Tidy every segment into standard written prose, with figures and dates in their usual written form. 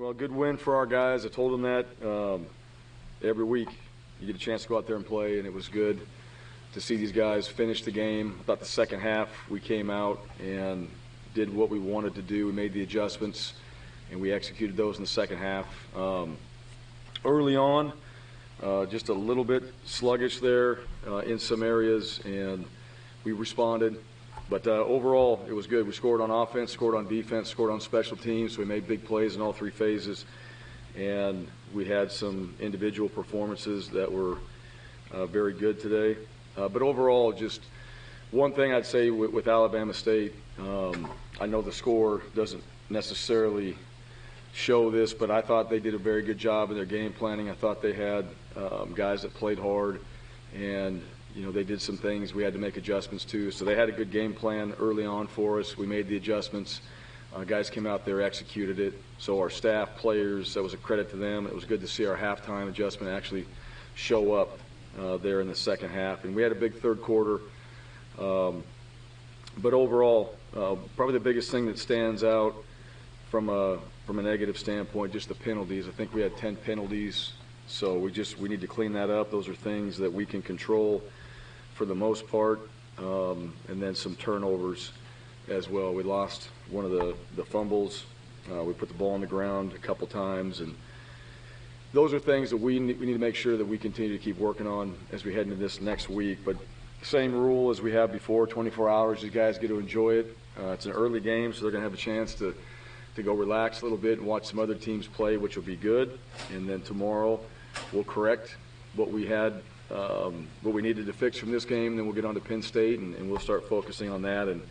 Well, good win for our guys. I told them that every week you get a chance to go out there and play, and it was good to see these guys finish the game. I thought the second half we came out and did what we wanted to do. We made the adjustments, and we executed those in the second half. Early on, just a little bit sluggish there in some areas, and we responded. But overall, it was good. We scored on offense, scored on defense, scored on special teams. So we made big plays in all three phases. And we had some individual performances that were very good today. But overall, just one thing I'd say with Alabama State, I know the score doesn't necessarily show this, but I thought they did a very good job in their game planning. I thought they had guys that played hard, and they did some things we had to make adjustments to. So they had a good game plan early on for us. We made the adjustments. Guys came out there, executed it. So our staff, players, that was a credit to them. It was good to see our halftime adjustment actually show up there in the second half. And we had a big third quarter. But overall, probably the biggest thing that stands out from a negative standpoint, just the penalties. I think we had 10 penalties. So we need to clean that up. Those are things that we can control for the most part, and then some turnovers as well. We lost one of the fumbles. We put the ball on the ground a couple times, and those are things that we need to make sure that we continue to keep working on as we head into this next week. But same rule as we have before, 24 hours. These guys get to enjoy it. It's an early game, so they're going to have a chance to go relax a little bit and watch some other teams play, which will be good. And then tomorrow we'll correct what we had, what we needed to fix from this game. Then we'll get on to Penn State, and we'll start focusing on that and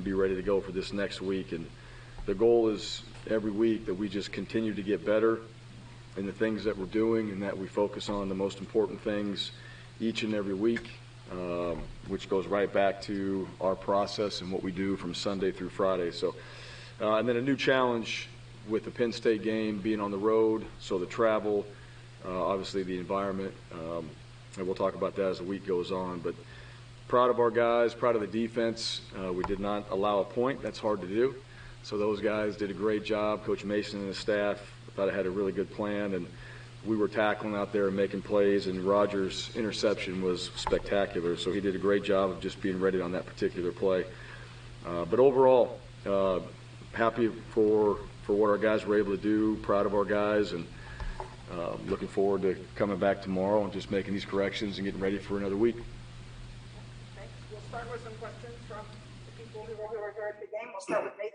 be ready to go for this next week. And the goal is every week that we just continue to get better in the things that we're doing, and that we focus on the most important things each and every week, which goes right back to our process and what we do from Sunday through Friday. So, and then a new challenge with the Penn State game being on the road, so the travel, obviously the environment, and we'll talk about that as the week goes on. But proud of our guys, proud of the defense. We did not allow a point. That's hard to do. So those guys did a great job. Coach Mason and his staff, I thought I had a really good plan, and we were tackling out there and making plays, and Rogers' interception was spectacular. So he did a great job of just being ready on that particular play. But overall, happy for what our guys were able to do, proud of our guys, and looking forward to coming back tomorrow and just making these corrections and getting ready for another week. Thanks. We'll start with some questions from the people who are here at the game. We'll start with Nathan.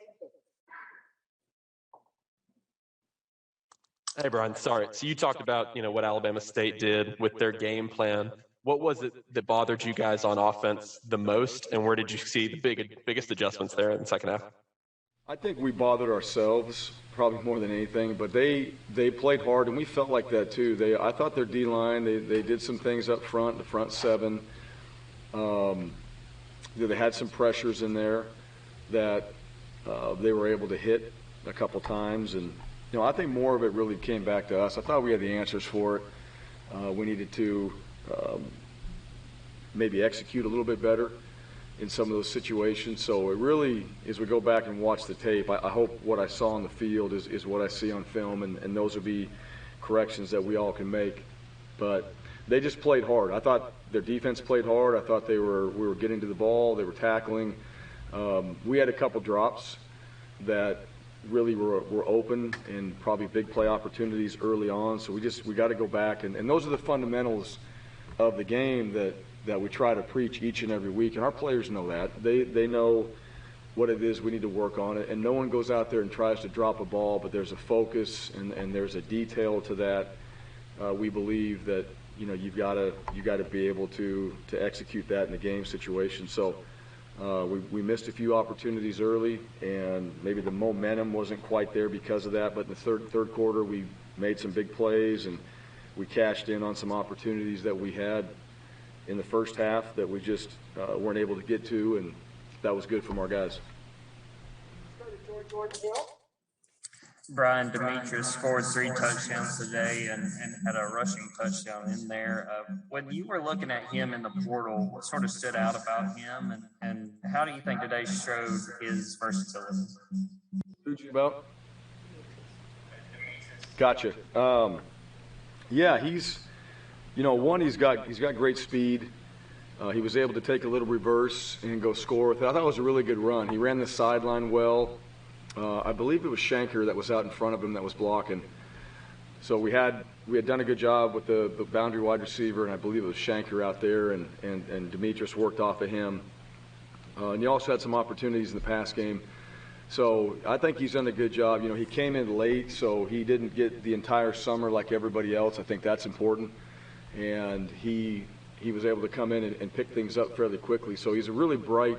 Hey, Bryan, sorry. So you talked about, what Alabama State did with their game plan. What was it that bothered you guys on offense the most, and where did you see the biggest adjustments there in the second half? I think we bothered ourselves probably more than anything, but they played hard, and we felt like that too. I thought their D-line, they did some things up front, the front seven. They had some pressures in there that they were able to hit a couple times, and I think more of it really came back to us. I thought we had the answers for it. We needed to maybe execute a little bit better in some of those situations. So it really, as we go back and watch the tape, I hope what I saw on the field is what I see on film, and those would be corrections that we all can make. But they just played hard. I thought their defense played hard. I thought we were getting to the ball. They were tackling. We had a couple drops that really were open and probably big play opportunities early on. So we got to go back, and those are the fundamentals of the game that we try to preach each and every week, and our players know that. They know what it is we need to work on it, and no one goes out there and tries to drop a ball, but there's a focus and there's a detail to that. We believe that you've got to be able to execute that in the game situation. So we missed a few opportunities early, and maybe the momentum wasn't quite there because of that. But in the third quarter, we made some big plays, and we cashed in on some opportunities that we had in the first half that we just weren't able to get to, and that was good from our guys. Bryan, Demetrius scored 3 touchdowns today and had a rushing touchdown in there. When you were looking at him in the portal, what sort of stood out about him, and how do you think today showed his versatility? Who'd you about? Gotcha. Yeah, he's got great speed. He was able to take a little reverse and go score with it. I thought it was a really good run. He ran the sideline well. I believe it was Shanker that was out in front of him that was blocking. So we had done a good job with the boundary wide receiver, and I believe it was Shanker out there, and Demetrius worked off of him. And you also had some opportunities in the pass game. So I think he's done a good job. He came in late, so he didn't get the entire summer like everybody else. I think that's important. And he was able to come in and pick things up fairly quickly. So he's a really bright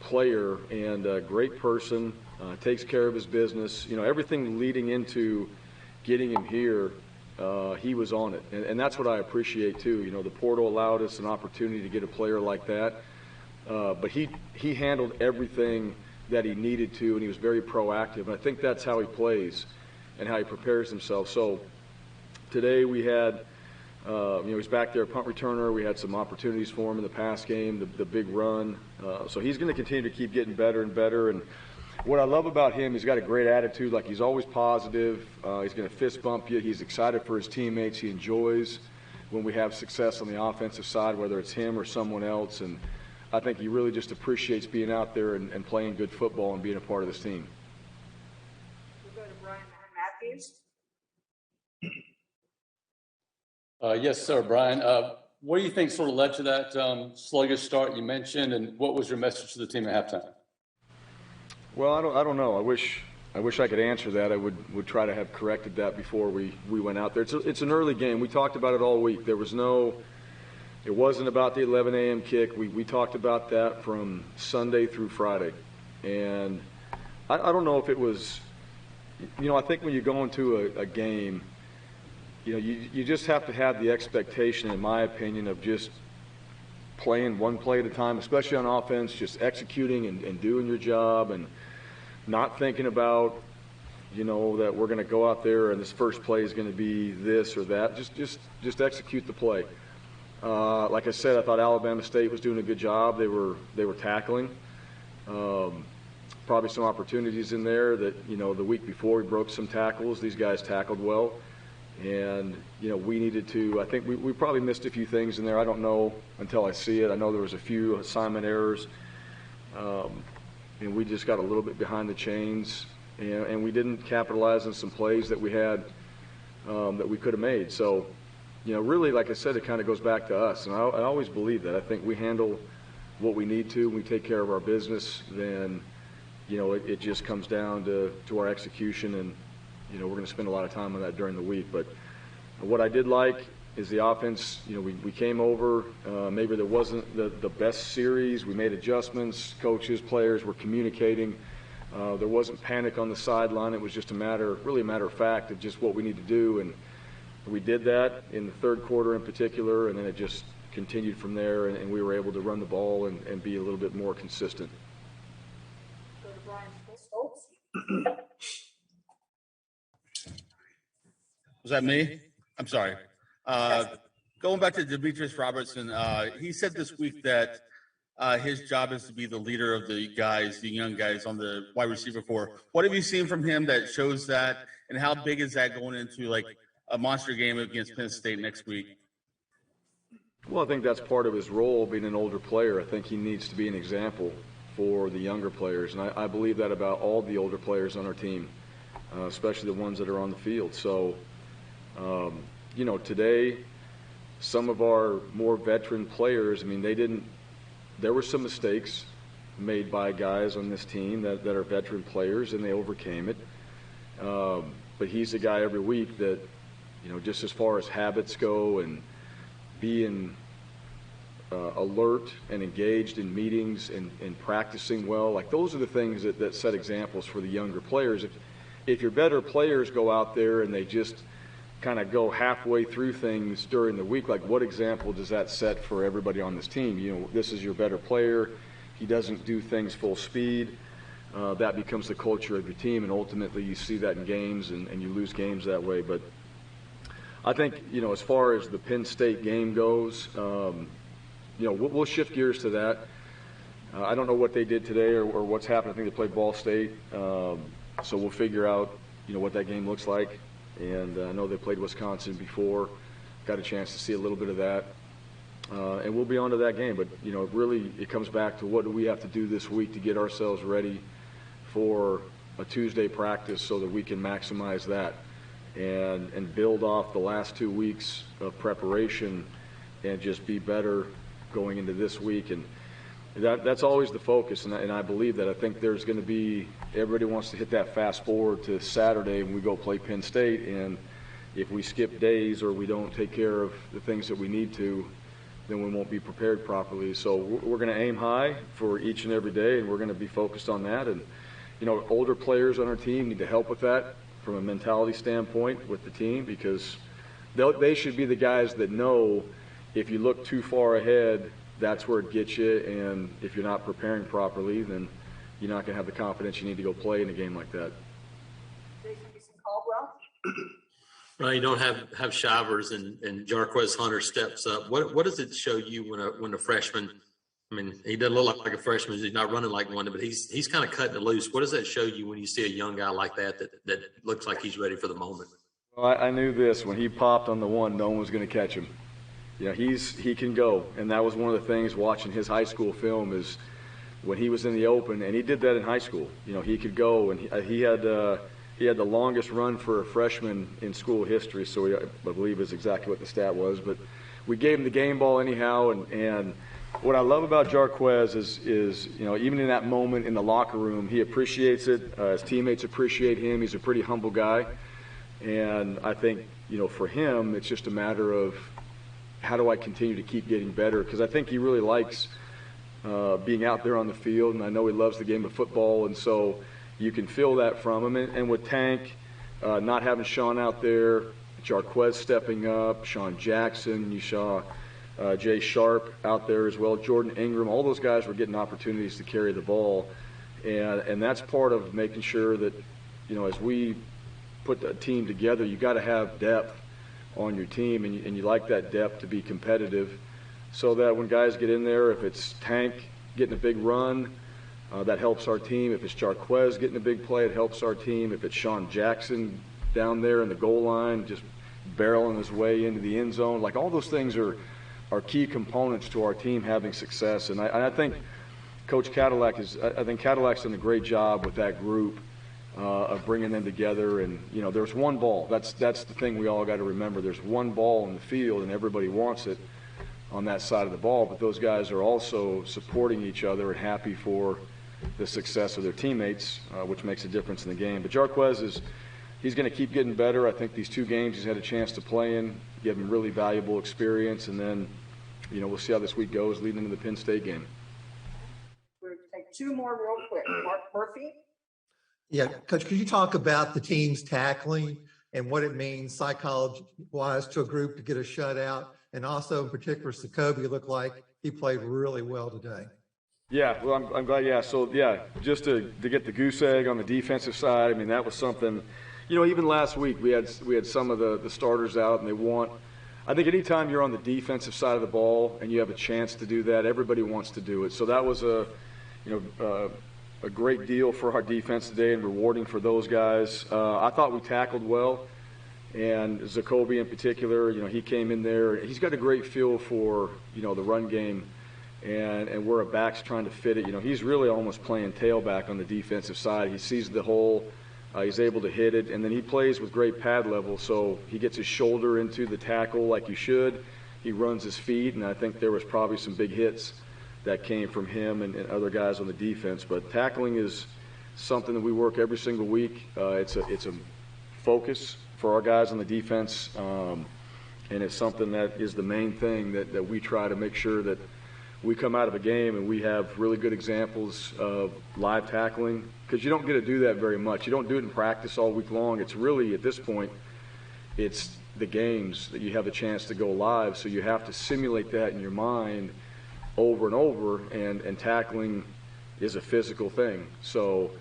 player and a great person, takes care of his business. Everything leading into getting him here, he was on it. And that's what I appreciate too. The portal allowed us an opportunity to get a player like that. But he handled everything that he needed to, and he was very proactive. And I think that's how he plays and how he prepares himself. So today we had, he's back there, punt returner. We had some opportunities for him in the pass game, the big run. So he's going to continue to keep getting better and better. And what I love about him, he's got a great attitude. Like, he's always positive. He's going to fist bump you. He's excited for his teammates. He enjoys when we have success on the offensive side, whether it's him or someone else. And I think he really just appreciates being out there and playing good football and being a part of this team. We'll go to Bryan Matthews. Yes, sir, Bryan. What do you think sort of led to that sluggish start you mentioned, and what was your message to the team at halftime? Well, I don't know. I wish I could answer that. I would try to have corrected that before we went out there. It's an early game. We talked about it all week. It wasn't about the 11 a.m. kick. We talked about that from Sunday through Friday. And I don't know if it was, I think when you go into a game, you just have to have the expectation, in my opinion, of just playing one play at a time, especially on offense, just executing and doing your job and not thinking about, that we're going to go out there and this first play is going to be this or that. Just execute the play. Like I said, I thought Alabama State was doing a good job. They were tackling. Probably some opportunities in there that, the week before we broke some tackles. These guys tackled well. And, we needed to, I think we probably missed a few things in there. I don't know until I see it. I know there was a few assignment errors. And we just got a little bit behind the chains. And we didn't capitalize on some plays that we had that we could have made. So, really, like I said, it kind of goes back to us. And I always believe that. I think we handle what we need to. We take care of our business. Then, it just comes down to our execution. And, we're going to spend a lot of time on that during the week. But what I did like is the offense. We came over. Maybe there wasn't the best series. We made adjustments. Coaches, players were communicating. There wasn't panic on the sideline. It was just really a matter of fact of just what we need to do. And we did that in the third quarter in particular, and then it just continued from there, and we were able to run the ball and be a little bit more consistent. Go to Brian Stokes. Was that me? I'm sorry. Going back to Demetrius Robertson, he said this week that his job is to be the leader of the young guys on the wide receiver corps. What have you seen from him that shows that, and how big is that going into like a monster game against Penn State next week? Well, I think that's part of his role, being an older player. I think he needs to be an example for the younger players, and I believe that about all the older players on our team, especially the ones that are on the field. So, today, some of our more veteran players, there were some mistakes made by guys on this team that are veteran players, and they overcame it. But he's a guy every week that, just as far as habits go and being alert and engaged in meetings and practicing well, like those are the things that set examples for the younger players. If your better players go out there and they just kind of go halfway through things during the week, like what example does that set for everybody on this team? This is your better player. He doesn't do things full speed. That becomes the culture of your team, and ultimately you see that in games, and you lose games that way. But I think, as far as the Penn State game goes, we'll shift gears to that. I don't know what they did today or what's happened. I think they played Ball State. So we'll figure out, what that game looks like. And I know they played Wisconsin before, got a chance to see a little bit of that. And we'll be on to that game. But, really it comes back to what do we have to do this week to get ourselves ready for a Tuesday practice so that we can maximize that and build off the last 2 weeks of preparation and just be better going into this week. And that's always the focus, and I believe that. I think there's going to be – everybody wants to hit that fast forward to Saturday when we go play Penn State, and if we skip days or we don't take care of the things that we need to, then we won't be prepared properly. So we're going to aim high for each and every day, and we're going to be focused on that. And, older players on our team need to help with that from a mentality standpoint with the team, because they should be the guys that know if you look too far ahead, that's where it gets you, and if you're not preparing properly, then you're not going to have the confidence you need to go play in a game like that. Jason Caldwell. Well, you don't have Shivers and Jarquez Hunter steps up. What does it show you when a freshman? I mean, he doesn't look like a freshman. He's not running like one, but he's kind of cutting it loose. What does that show you when you see a young guy like that looks like he's ready for the moment? Well, I knew this when he popped on the one, no one was going to catch him. He can go, and that was one of the things watching his high school film is when he was in the open, and he did that in high school. He could go, and he had the longest run for a freshman in school history. So I believe is exactly what the stat was. But we gave him the game ball anyhow, and what I love about Jarquez is even in that moment in the locker room, he appreciates it. His teammates appreciate him. He's a pretty humble guy, and I think for him, it's just a matter of how do I continue to keep getting better? Because I think he really likes being out there on the field, and I know he loves the game of football, and so you can feel that from him. And with Tank, not having Sean out there, Jarquez stepping up, Sean Jackson, you saw Jay Sharp out there as well, Jordan Ingram, all those guys were getting opportunities to carry the ball. And that's part of making sure that, as we put the team together, you got to have depth on your team, and you like that depth to be competitive so that when guys get in there, if it's Tank getting a big run, that helps our team. If it's Jarquez getting a big play, it helps our team. If it's Sean Jackson down there in the goal line, just barreling his way into the end zone, like all those things are key components to our team having success. And I think Coach Cadillac's done a great job with that group of bringing them together. And there's one ball. That's the thing we all got to remember. There's one ball in the field, and everybody wants it on that side of the ball. But those guys are also supporting each other and happy for the success of their teammates, which makes a difference in the game. But Jarquez he's going to keep getting better. I think these 2 games he's had a chance to play in, give him really valuable experience, and then we'll see how this week goes leading into the Penn State game. We'll take 2 more real quick. Mark Murphy. Yeah, Coach, could you talk about the team's tackling and what it means psychology-wise to a group to get a shutout? And also, in particular, Sakobi looked like he played really well today. Yeah, well, I'm glad. Yeah, so just to get the goose egg on the defensive side. I mean, that was something. Even last week we had some of the starters out, and they want. I think anytime you're on the defensive side of the ball and you have a chance to do that, everybody wants to do it. So that was a great deal for our defense today and rewarding for those guys. I thought we tackled well, and Zacoby in particular, he came in there. He's got a great feel for, the run game and where a back's trying to fit it. He's really almost playing tailback on the defensive side. He sees the hole. He's able to hit it, and then he plays with great pad level, so he gets his shoulder into the tackle like you should. He runs his feet, and I think there was probably some big hits that came from him and other guys on the defense. But tackling is something that we work every single week. It's a focus for our guys on the defense, and it's something that is the main thing that we try to make sure that we come out of a game and we have really good examples of live tackling, because you don't get to do that very much. You don't do it in practice all week long. It's really, at this point, it's the games that you have a chance to go live, so you have to simulate that in your mind over and over, and tackling is a physical thing. So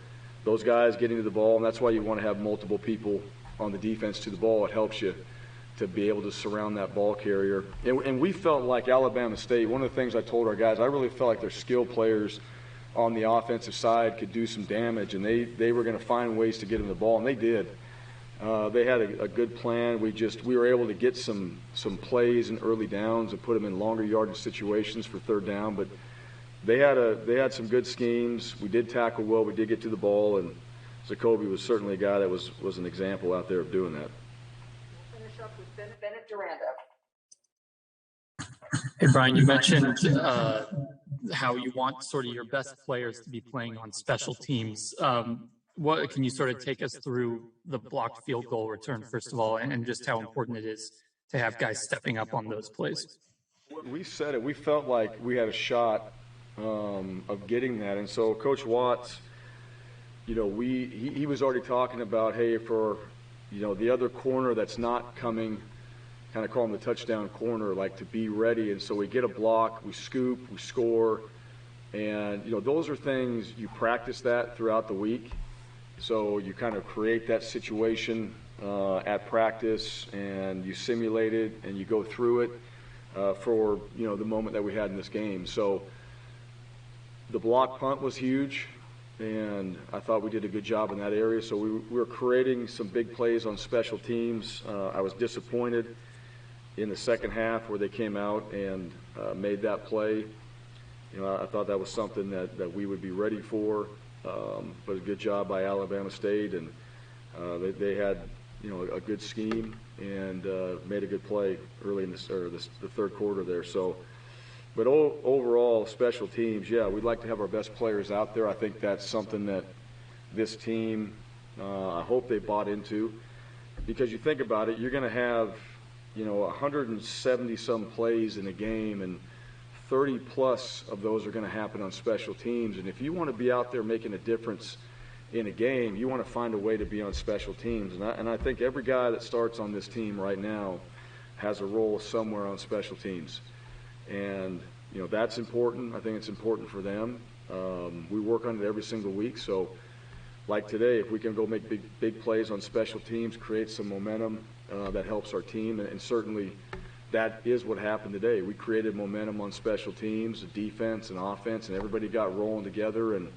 those guys getting to the ball, and that's why you want to have multiple people on the defense to the ball. It helps you to be able to surround that ball carrier. And we felt like Alabama State, one of the things I told our guys, I really felt like their skill players on the offensive side could do some damage, and they were going to find ways to get him the ball, and they did. They had a good plan. We were able to get some plays in early downs and put them in longer yardage situations for third down. But they had some good schemes. We did tackle well. We did get to the ball, and Jacoby was certainly a guy that was an example out there of doing that. We'll finish up with Bennett Durando. Hey, Bryan, you mentioned how you want sort of your best players to be playing on special teams. What can you sort of take us through the blocked field goal return, first of all, and just how important it is to have guys stepping up on those plays? We said it. We felt like we had a shot of getting that. And so Coach Watts, you know, he was already talking about, hey, for, you know, the other corner that's not coming, kind of call him the touchdown corner, like to be ready. And so we get a block, we scoop, we score. And, you know, those are things, you practice that throughout the week. So you kind of create that situation at practice, and you simulate it, and you go through it for, you know, the moment that we had in this game. So the block punt was huge, and I thought we did a good job in that area. So we were creating some big plays on special teams. I was disappointed in the second half where they came out and made that play. You know, I thought that was something that we would be ready for. But a good job by Alabama State, and they had, you know, a good scheme and made a good play early in the third quarter there. So, but overall, special teams, yeah, we'd like to have our best players out there. I think that's something that this team, I hope they bought into, because you think about it, you're going to have, you know, 170 some plays in a game, and 30 plus of those are going to happen on special teams. And if you want to be out there making a difference in a game, you want to find a way to be on special teams. And I think every guy that starts on this team right now has a role somewhere on special teams. And, you know, that's important. I think it's important for them. We work on it every single week. So like today, if we can go make big plays on special teams, create some momentum, that helps our team. And certainly that is what happened today. We created momentum on special teams, defense and offense, and everybody got rolling together. And,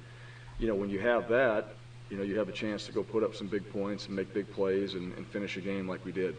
you know, when you have that, you know, you have a chance to go put up some big points and make big plays and finish a game like we did.